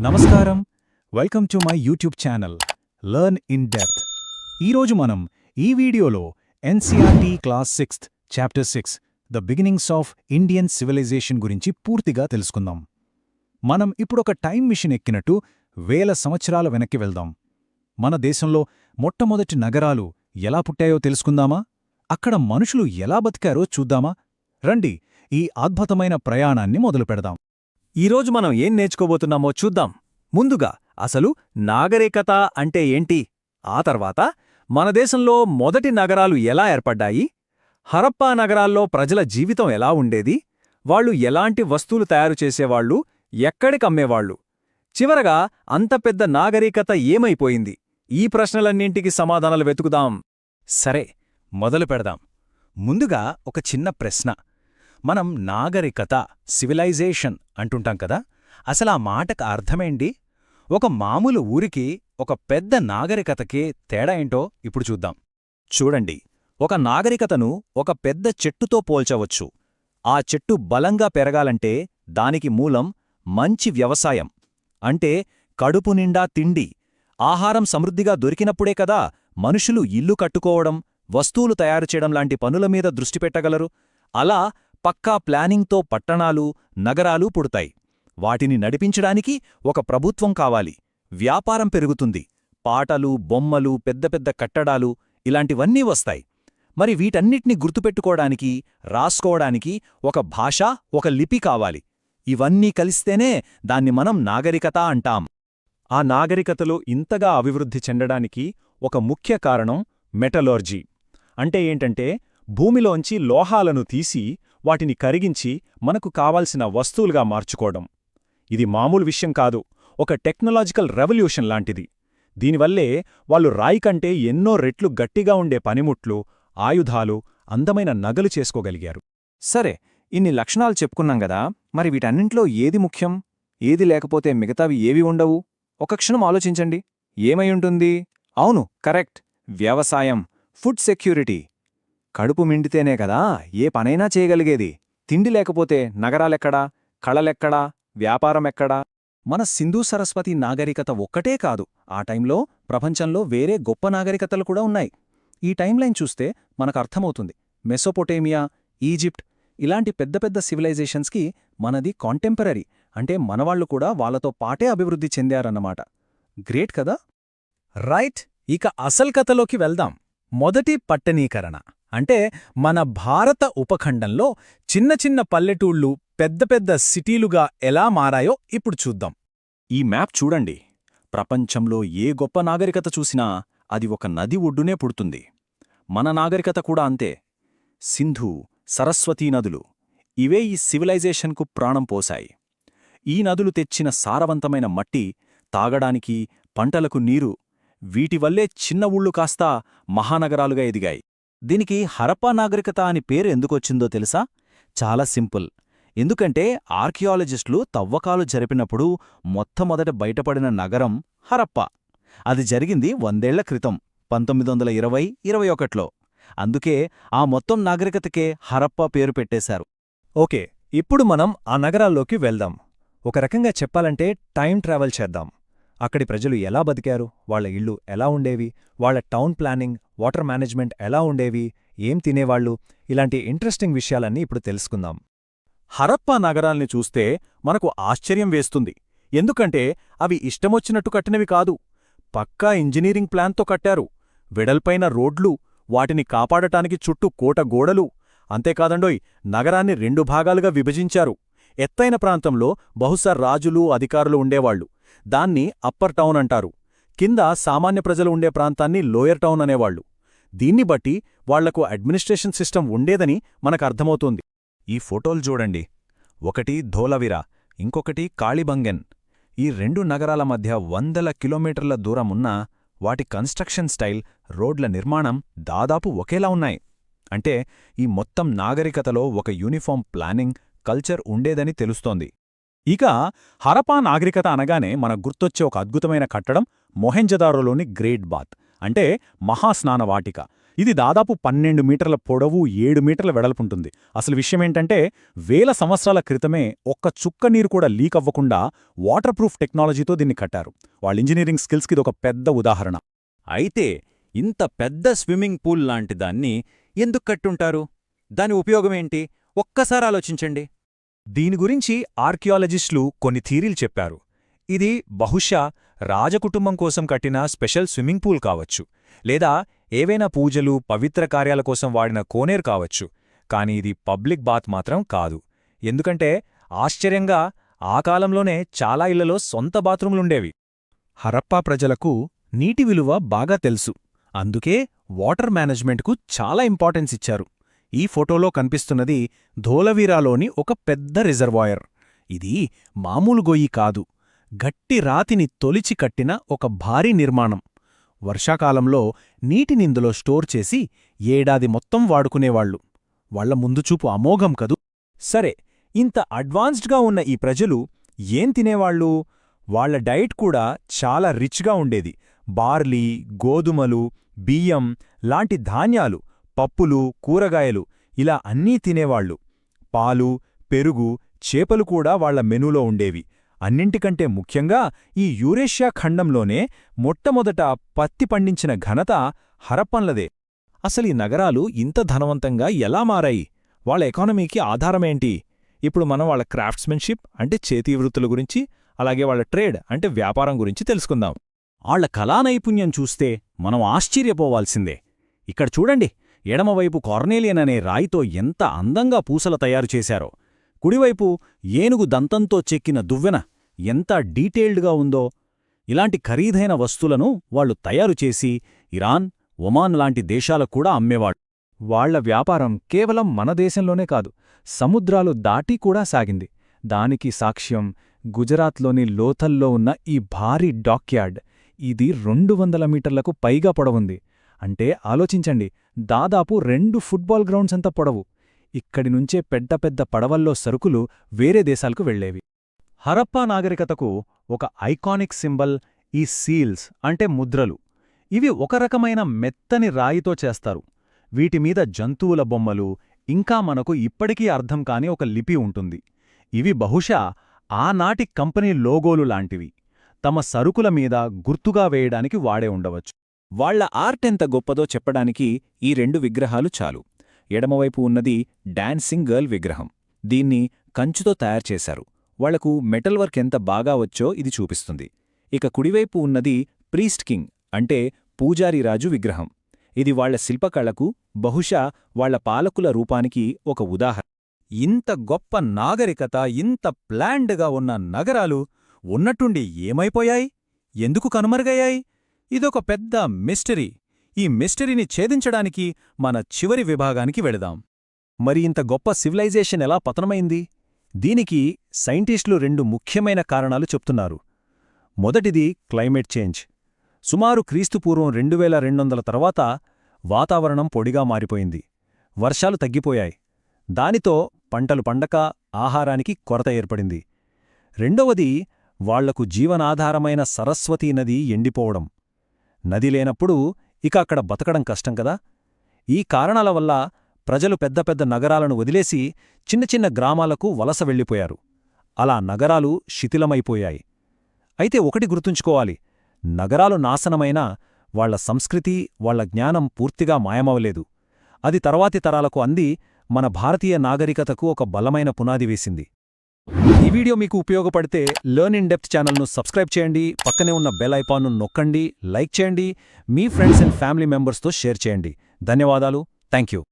నమస్కారం. Welcome to my YouTube channel learn in depth. ఈరోజు మనం ఈ వీడియోలో NCERT class 6th chapter 6 the beginnings of Indian civilisation గురించి పూర్తిగా తెలుసుకుందాం. మనం ఇప్పుడొక టైం మిషన్ ఎక్కినట్టు వేల సంవత్సరాల వెనక్కి వెళ్దాం. మన దేశంలో మొట్టమొదటి నగరాలు ఎలా పుట్టాయో తెలుసుకుందామా? అక్కడ మనుషులు ఎలా బతికారో చూద్దామా? రండి, ఈ అద్భుతమైన ప్రయాణాన్ని మొదలుపెడదాం. ఈరోజు మనం ఏం నేర్చుకోబోతున్నామో చూద్దాం. ముందుగా అసలు నాగరికత అంటే ఏంటి, ఆ తర్వాత మన దేశంలో మొదటి నగరాలు ఎలా ఏర్పడ్డాయి, హరప్పా నగరాల్లో ప్రజల జీవితం ఎలా ఉండేది, వాళ్ళు ఎలాంటి వస్తువులు తయారు చేసేవాళ్లు, ఎక్కడికమ్మేవాళ్లు, చివరగా అంత పెద్ద నాగరికత ఏమైపోయింది, ఈ ప్రశ్నలన్నింటికి సమాధానాలు వెతుకుదాం. సరే, మొదలు పెడదాం. ముందుగా ఒక చిన్న ప్రశ్న. మనం నాగరికత, సివిలైజేషన్ అంటుంటాం కదా, అసలు ఆ మాటకు అర్థమేంటి? ఒక మామూలు ఊరికి ఒక పెద్ద నాగరికతకే తేడా ఏంటో ఇప్పుడు చూద్దాం. చూడండి, ఒక నాగరికతను ఒక పెద్ద చెట్టుతో పోల్చవచ్చు. ఆ చెట్టు బలంగా పెరగాలంటే దానికి మూలం మంచి వ్యవసాయం, అంటే కడుపు నిండా తిండి, ఆహారం సమృద్ధిగా దొరికినప్పుడే కదా మనుషులు ఇల్లు కట్టుకోవడం, వస్తువులు తయారుచేయడం లాంటి పనుల మీద దృష్టి పెట్టగలరు. అలా పక్కా ప్లానింగ్తో పట్టణాలు, నగరాలు పుడతాయి. వాటిని నడిపించడానికి ఒక ప్రభుత్వం కావాలి. వ్యాపారం పెరుగుతుంది. పాటలు, బొమ్మలు, పెద్ద పెద్ద కట్టడాలు ఇలాంటివన్నీ వస్తాయి. మరి వీటన్నిటిని గుర్తుపెట్టుకోవడానికి, రాసుకోవడానికి ఒక భాష, ఒక లిపి కావాలి. ఇవన్నీ కలిస్తేనే దాన్ని మనం నాగరికత అంటాం. ఆ నాగరికతలో ఇంతగా అభివృద్ధి చెందడానికి ఒక ముఖ్య కారణం మెటలర్జీ. అంటే ఏంటంటే, భూమిలోంచి లోహాలను తీసి వాటిని కరిగించి మనకు కావాల్సిన వస్తువులుగా మార్చుకోవడం. ఇది మామూలు విషయం కాదు, ఒక టెక్నాలజికల్ రెవల్యూషన్ లాంటిది. దీనివల్లే వాళ్ళు రాయి కంటే ఎన్నో రెట్లు గట్టిగా ఉండే పనిముట్లు, ఆయుధాలు, అందమైన నగలు చేసుకోగలిగారు. సరే, ఇన్ని లక్షణాలు చెప్పుకున్నాం గదా, మరి వీటన్నింట్లో ఏది ముఖ్యం, ఏది లేకపోతే మిగతావి ఏవి ఉండవు? ఒక క్షణం ఆలోచించండి. ఏమైయుంటుంది? అవును, కరెక్ట్, వ్యవసాయం, ఫుడ్ సెక్యూరిటీ. కడుపు మిండితేనే కదా ఏ పనైనా చేయగలిగేది. తిండి లేకపోతే నగరాలెక్కడా, కళలెక్కడా, వ్యాపారమెక్కడా? మన సింధు సరస్వతి నాగరికత ఒక్కటే కాదు, ఆ టైంలో ప్రపంచంలో వేరే గొప్ప నాగరికతలు కూడా ఉన్నాయి. ఈ టైంలైన్ చూస్తే మనకు అర్థమవుతుంది. మెసోపొటేమియా, ఈజిప్ట్ ఇలాంటి పెద్ద పెద్ద సివిలైజేషన్స్కి మనది కాంటెంపరరీ, అంటే మనవాళ్లు కూడా వాళ్లతో పాటే అభివృద్ధి చెందారన్నమాట. గ్రేట్ కదా? రైట్, ఇక అసల్ కథలోకి వెళ్దాం. మొదటి పట్టణీకరణ అంటే మన భారత ఉపఖండంలో చిన్న చిన్న పల్లెటూళ్ళు పెద్ద పెద్ద సిటీలుగా ఎలా మారాయో ఇప్పుడు చూద్దాం. ఈ మ్యాప్ చూడండి. ప్రపంచంలో ఏ గొప్ప నాగరికత చూసినా అది ఒక నది ఒడ్డునే పుడుతుంది. మన నాగరికత కూడా అంతే. సింధు, సరస్వతీ నదులు ఇవే ఈ సివిలైజేషన్కు ప్రాణం పోశాయి. ఈ నదులు తెచ్చిన సారవంతమైన మట్టి, తాగడానికి, పంటలకు నీరు, వీటివల్లే చిన్న ఊళ్ళు కాస్త మహానగరాలుగా ఎదిగాయి. దీనికి హరప్పా నాగరికత అని పేరు ఎందుకొచ్చిందో తెలుసా? చాలా సింపుల్. ఎందుకంటే ఆర్కియాలజిస్టులు తవ్వకాలు జరిపినప్పుడు మొట్టమొదట బయటపడిన నగరం హరప్పా. అది జరిగింది 100 ఏళ్ల క్రితం, 1920-21లో. అందుకే ఆ మొత్తం నాగరికతకే హరప్పా పేరు పెట్టేశారు. ఓకే, ఇప్పుడు మనం ఆ నగరాల్లోకి వెళ్దాం. ఒక రకంగా చెప్పాలంటే టైం ట్రావెల్ చేద్దాం. అక్కడి ప్రజలు ఎలా బతికారు, వాళ్ల ఇళ్ళు ఎలా ఉండేవి, వాళ్ల టౌన్ ప్లానింగ్, వాటర్ మేనేజ్మెంట్ ఎలా ఉండేవి, ఏం తినేవాళ్లు, ఇలాంటి ఇంట్రెస్టింగ్ విషయాలన్నీ ఇప్పుడు తెలుసుకుందాం. హరప్పా నగరాల్ని చూస్తే మనకు ఆశ్చర్యం వేస్తుంది. ఎందుకంటే అవి ఇష్టమొచ్చినట్టు కట్టినవి కాదు. పక్కా ఇంజనీరింగ్ ప్లాన్తో కట్టారు. వెడల్పైన రోడ్లు, వాటిని కాపాడటానికి చుట్టూ కోట గోడలు. అంతేకాదండోయ్, నగరాన్ని 2 భాగాలుగా విభజించారు. ఎత్తైన ప్రాంతంలో బహుశా రాజులు, అధికారులు ఉండేవాళ్లు. దాన్ని అప్పర్ టౌన్ అంటారు. కింద సామాన్య ప్రజలు ఉండే ప్రాంతాన్ని లోయర్ టౌన్ అనేవాళ్లు. దీన్ని బట్టి వాళ్లకు అడ్మినిస్ట్రేషన్ సిస్టమ్ ఉండేదని మనకర్థమవుతోంది. ఈ ఫోటోలు చూడండి. ఒకటి ధోలవిరా, ఇంకొకటి కాళిబంగన్. ఈ 2 నగరాల మధ్య వందల కిలోమీటర్ల దూరమున్నా వాటి కన్స్ట్రక్షన్ స్టైల్, రోడ్ల నిర్మాణం దాదాపు ఒకేలా ఉన్నాయి. అంటే ఈ మొత్తం నాగరికతలో ఒక యూనిఫామ్ ప్లానింగ్, కల్చర్ ఉండేదని తెలుస్తోంది. ఇక హరప్పా నాగరికత అనగానే మనకు గుర్తొచ్చే ఒక అద్భుతమైన కట్టడం మొహెంజదారోలోని గ్రేట్ బాత్, అంటే మహాస్నానవాటిక. ఇది దాదాపు 12 మీటర్ల పొడవు 7 మీటర్ల వెడల్పుంటుంది. అసలు విషయమేంటంటే వేల సంవత్సరాల క్రితమే ఒక్క చుక్క నీరు కూడా లీక్ అవ్వకుండా వాటర్ ప్రూఫ్ టెక్నాలజీతో దీన్ని కట్టారు. వాళ్ళ ఇంజనీరింగ్ స్కిల్స్కి ఇదొక పెద్ద ఉదాహరణ. అయితే ఇంత పెద్ద స్విమ్మింగ్ పూల్ లాంటి దాన్ని ఎందుకు కట్టుంటారు? దాని ఉపయోగమేంటి? ఒక్కసారి ఆలోచించండి. దీని గురించి ఆర్కియాలజిస్టులు కొన్ని థీరీలు చెప్పారు. ఇది బహుశా రాజకుటుంబం కోసం కట్టిన స్పెషల్ స్విమ్మింగ్ పూల్ కావచ్చు, లేదా ఏవైనా పూజలు పవిత్ర కార్యాల కోసం వాడిన కోనేరు కావచ్చు. కాని ఇది పబ్లిక్ బాత్ మాత్రం కాదు. ఎందుకంటే ఆశ్చర్యంగా ఆ కాలంలోనే చాలా ఇళ్లలో సొంత బాత్రూంలుండేవి. హరప్పా ప్రజలకు నీటి విలువ బాగా తెలుసు. అందుకే వాటర్ మేనేజ్మెంట్కు చాలా ఇంపార్టెన్స్ ఇచ్చారు. ఈ ఫోటోలో కనిపిస్తున్నది ధోలవీరాలోని ఒక పెద్ద రిజర్వాయర్. ఇది మామూలు గొయ్యి కాదు, గట్టి రాతిని తొలిచి కట్టిన ఒక భారీ నిర్మాణం. వర్షాకాలంలో నీటినిందులో స్టోర్ చేసి ఏడాది మొత్తం వాడుకునేవాళ్లు. వాళ్ల ముందుచూపు అమోఘం కదూ. సరే, ఇంత అడ్వాన్స్డ్గా ఉన్న ఈ ప్రజలు ఏం తినేవాళ్ళు? వాళ్ల డైట్ కూడా చాలా రిచ్గా ఉండేది. బార్లీ, గోధుమలు, బియ్యం లాంటి ధాన్యాలు, పప్పులు, కూరగాయలు ఇలా అన్నీ తినేవాళ్లు. పాలు, పెరుగు, చేపలు కూడా వాళ్ల మెనూలో ఉండేవి. అన్నింటికంటే ముఖ్యంగా ఈ యూరేషియా ఖండంలోనే మొట్టమొదట పత్తి పండించిన ఘనత హరప్పన్లదే. అసలీ నగరాలు ఇంత ధనవంతంగా ఎలా మారాయి? వాళ్ళ ఎకానమీకి ఆధారమేంటి? ఇప్పుడు మనం వాళ్ళ క్రాఫ్ట్స్మెన్షిప్ అంటే చేతివృత్తుల గురించి, అలాగే వాళ్ళ ట్రేడ్ అంటే వ్యాపారం గురించి తెలుసుకుందాం. ఆళ్ల కళానైపుణ్యం చూస్తే మనం ఆశ్చర్యపోవాల్సిందే. ఇక్కడ చూడండి, ఎడమవైపు కార్నేలియన్ అనే రాయితో ఎంత అందంగా పూసల తయారు చేశారో, కుడివైపు ఏనుగు దంతంతో చెక్కిన దువ్వెన ఎంత డీటెయిల్డ్గా ఉందో. ఇలాంటి ఖరీదైన వస్తువులను వాళ్లు తయారుచేసి ఇరాన్, ఒమాన్ లాంటి దేశాలకు కూడా అమ్మేవాడు. వాళ్ల వ్యాపారం కేవలం మన దేశంలోనే కాదు, సముద్రాలు దాటి కూడా సాగింది. దానికి సాక్ష్యం గుజరాత్లోని లోథల్లో ఉన్న ఈ భారీ డాక్యార్డ్. ఇది 200 మీటర్లకు పైగా పొడవుంది. అంటే ఆలోచించండి, దాదాపు 2 ఫుట్బాల్ గ్రౌండ్స్ అంత పొడవు. ఇక్కడి నుంచే పెద్ద పెద్ద పడవల్లో సరుకులు వేరే దేశాలకు వెళ్లేవి. హరప్పా నాగరికతకు ఒక ఐకానిక్ సింబల్ ఈ సీల్స్ అంటే ముద్రలు. ఇవి ఒక రకమైన మెత్తని రాయితో చేస్తారు. వీటిమీద జంతువుల బొమ్మలు, ఇంకా మనకు ఇప్పటికీ అర్థం కాని ఒక లిపి ఉంటుంది. ఇవి బహుశా ఆనాటి కంపెనీ లోగోలు లాంటివి. తమ సరుకుల మీద గుర్తుగా వేయడానికి వాడే ఉండవచ్చు. వాళ్ల ఆర్ట్ ఎంత గొప్పదో చెప్పడానికి ఈ 2 విగ్రహాలు చాలు. ఎడమవైపు ఉన్నది డాన్సింగ్ గర్ల్ విగ్రహం. దీన్ని కంచుతో తయారుచేశారు. వాళ్లకు మెటల్ వర్క్ ఎంత బాగా వచ్చో ఇది చూపిస్తుంది. ఇక కుడివైపు ఉన్నది ప్రీస్ట్ కింగ్ అంటే పూజారి రాజు విగ్రహం. ఇది వాళ్ల శిల్పకళకు, బహుశా వాళ్ల పాలకుల రూపానికి ఒక ఉదాహరణ. ఇంత గొప్ప నాగరికత, ఇంత ప్లాండ్గా ఉన్న నగరాలు ఉన్నట్టుండి ఏమైపోయాయి? ఎందుకు కనుమరుగయ్యాయి? ఇదొక పెద్ద మిస్టరీ. ఈ మిస్టరీని ఛేదించడానికి మన చివరి విభాగానికి వెళదాం. మరి ఇంత గొప్ప సివిలైజేషన్ ఎలా పతనమైంది? దీనికి సైంటిస్టులు 2 ముఖ్యమైన కారణాలు చెప్తున్నారు. మొదటిది క్లైమేట్ చేంజ్. సుమారు క్రీస్తుపూర్వం 2200 తర్వాత వాతావరణం పొడిగా మారిపోయింది. వర్షాలు తగ్గిపోయాయి. దానితో పంటలు పండక ఆహారానికి కొరత ఏర్పడింది. రెండవది వాళ్లకు జీవనాధారమైన సరస్వతీ నది ఎండిపోవడం. నది లేనప్పుడు ఇక అక్కడ బతకడం కష్టం కదా. ఈ కారణాల వల్ల ప్రజలు పెద్ద పెద్ద నగరాలను వదిలేసి చిన్న చిన్న గ్రామాలకు వలస వెళ్ళిపోయారు. అలా నగరాలు శిథిలమైపోయాయి. అయితే ఒకటి గుర్తుంచుకోవాలి, నగరాలు నాశనమైనా వాళ్ల సంస్కృతి, వాళ్ల జ్ఞానం పూర్తిగా మాయమవలేదు. అది తర్వాతి తరాలకు అంది మన భారతీయ నాగరికతకు ఒక బలమైన పునాది వేసింది. ఈ వీడియో మీకు ఉపయోగపడితే లెర్న్ ఇన్ డెప్త్ ఛానల్ను సబ్స్క్రైబ్ చేయండి, పక్కనే ఉన్న బెల్ ఐకాన్ను నొక్కండి, లైక్ చేయండి, మీ ఫ్రెండ్స్ అండ్ ఫ్యామిలీ మెంబర్స్తో షేర్ చేయండి. ధన్యవాదాలు. Thank you.